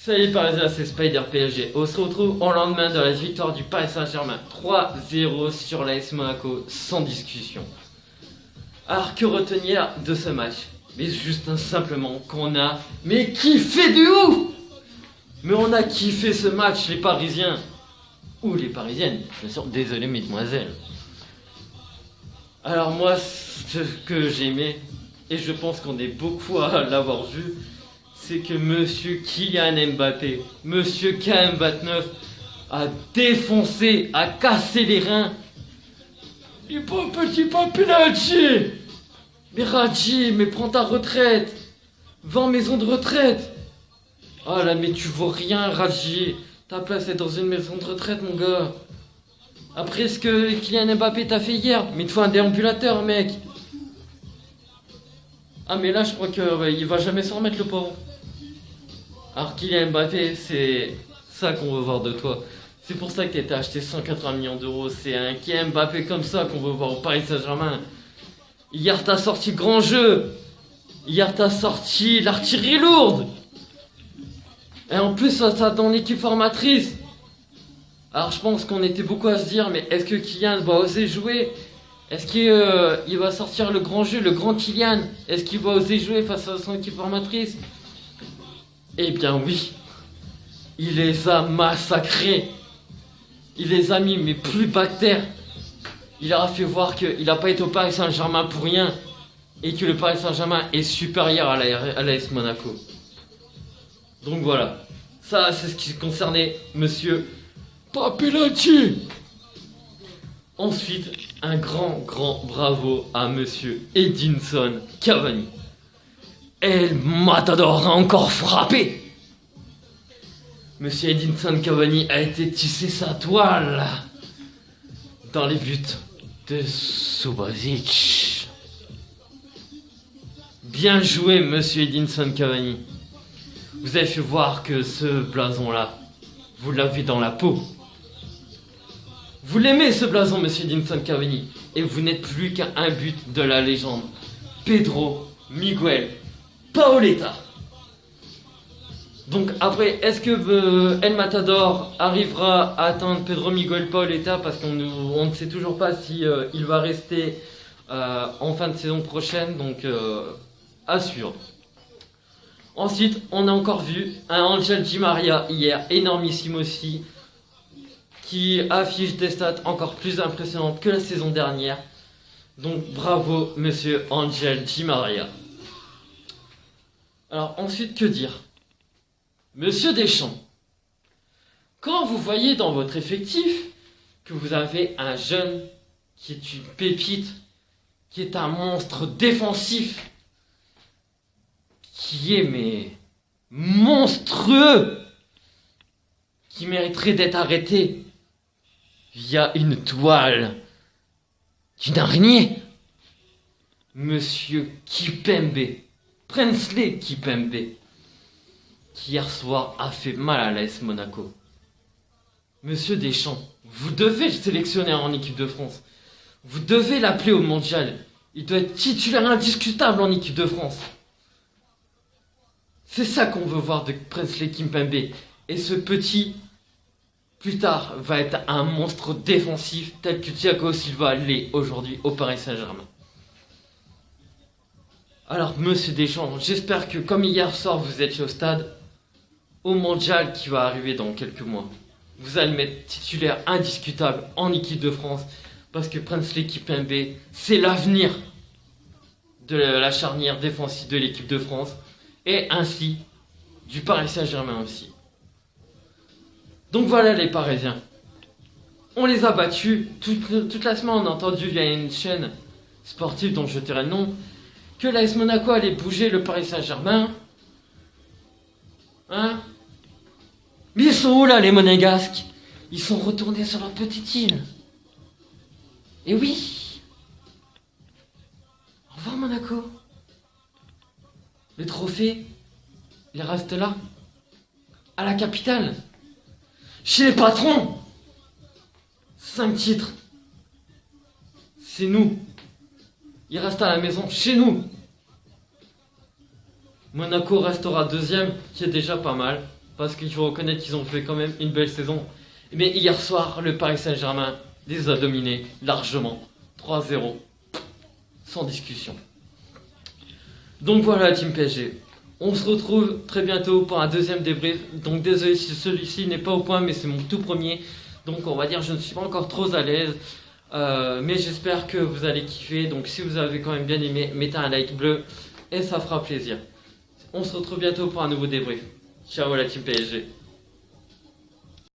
Salut Parisien, c'est Spider PSG. On se retrouve au lendemain de la victoire du Paris Saint-Germain 3-0 sur l'AS Monaco, sans discussion. Alors que retenir de ce match? Mais juste simplement qu'on a kiffé du ouf. Mais on a kiffé ce match, les Parisiens. Ou les Parisiennes, bien sûr, désolé mesdemoiselles. Alors moi, ce que j'aimais, et je pense qu'on est beaucoup à l'avoir vu, c'est que Monsieur Kylian Mbappé, Monsieur KM29, a défoncé, a cassé les reins. Du bon petit Papiladji. Mais Radji, mais prends ta retraite. Va en maison de retraite. Oh là, mais tu vaux rien, Radji. Ta place est dans une maison de retraite, mon gars. Après ce que Kylian Mbappé t'a fait hier, mais il te faut un déambulateur, mec. Ah, mais là, je crois qu'il va jamais s'en remettre, le pauvre. Alors Kylian Mbappé, c'est ça qu'on veut voir de toi. C'est pour ça que t'as acheté 180 millions d'euros. C'est un Kylian Mbappé comme ça qu'on veut voir au Paris Saint-Germain. Hier t'as sorti le grand jeu. Hier t'as sorti l'artillerie lourde. Et en plus ça dans l'équipe formatrice. Alors je pense qu'on était beaucoup à se dire, mais est-ce que Kylian va oser jouer? Est-ce qu'il va sortir le grand jeu, le grand Kylian? Est-ce qu'il va oser jouer face à son équipe formatrice? Eh bien oui, il les a massacrés. Il les a mis, mais plus bactères. Il leur a fait voir qu'il n'a pas été au Paris Saint-Germain pour rien. Et que le Paris Saint-Germain est supérieur à l'AS Monaco. Donc voilà, ça c'est ce qui concernait Monsieur Papiladji. Ensuite, un grand bravo à Monsieur Edinson Cavani. El Matador a encore frappé. Monsieur Edinson Cavani a été tissé sa toile dans les buts de Subasic. Bien joué, Monsieur Edinson Cavani. Vous avez fait voir que ce blason-là, vous l'avez dans la peau. Vous l'aimez, ce blason, Monsieur Edinson Cavani. Et vous n'êtes plus qu'à un but de la légende, Pedro Miguel Paoletta. Donc après, est-ce que El Matador arrivera à atteindre Pedro Miguel Paoletta? Parce qu'on ne sait toujours pas si il va rester en fin de saison prochaine, donc à suivre. Ensuite, on a encore vu un Angel Di Maria hier, énormissime aussi, qui affiche des stats encore plus impressionnantes que la saison dernière. Donc bravo, Monsieur Angel Di Maria. Alors ensuite, que dire? Monsieur Deschamps, quand vous voyez dans votre effectif que vous avez un jeune qui est une pépite, qui est un monstre défensif, qui est mais monstrueux, qui mériterait d'être arrêté via une toile d'une araignée, Monsieur Kipembe, Princely Kipembe, qui hier soir a fait mal à l'AS Monaco. Monsieur Deschamps, vous devez le sélectionner en équipe de France. Vous devez l'appeler au mondial. Il doit être titulaire indiscutable en équipe de France. C'est ça qu'on veut voir de Princely Kipembe. Et ce petit, plus tard, va être un monstre défensif tel que Thiago Silva l'est aujourd'hui au Paris Saint-Germain. Alors, Monsieur Deschamps, j'espère que comme hier soir vous êtes au stade, au mondial qui va arriver dans quelques mois, vous allez mettre titulaire indiscutable en équipe de France, parce que Princely Kipembe, c'est l'avenir de la charnière défensive de l'équipe de France, et ainsi du Paris Saint-Germain aussi. Donc voilà les Parisiens. On les a battus. Toute la semaine on a entendu via une chaîne sportive dont je tairai le nom que l'AS Monaco allait bouger le Paris Saint-Germain. Hein? Mais ils sont où là les Monégasques? Ils sont retournés sur leur petite île. Et oui. Au revoir Monaco. Le trophée, il reste là, à la capitale, chez les patrons. 5 titres. C'est nous. Il reste à la maison, chez nous. Monaco restera deuxième, qui est déjà pas mal. parce qu'il faut reconnaître qu'ils ont fait quand même une belle saison. Mais hier soir, le Paris Saint-Germain les a dominés largement, 3-0, sans discussion. Donc voilà, Team PSG. On se retrouve très bientôt pour un deuxième débrief. Donc désolé si celui-ci n'est pas au point, mais c'est mon tout premier. Donc on va dire je ne suis pas encore trop à l'aise. Mais j'espère que vous allez kiffer. Donc si vous avez quand même bien aimé, mettez un like bleu et ça fera plaisir. On se retrouve bientôt pour un nouveau débrief. Ciao la Team PSG.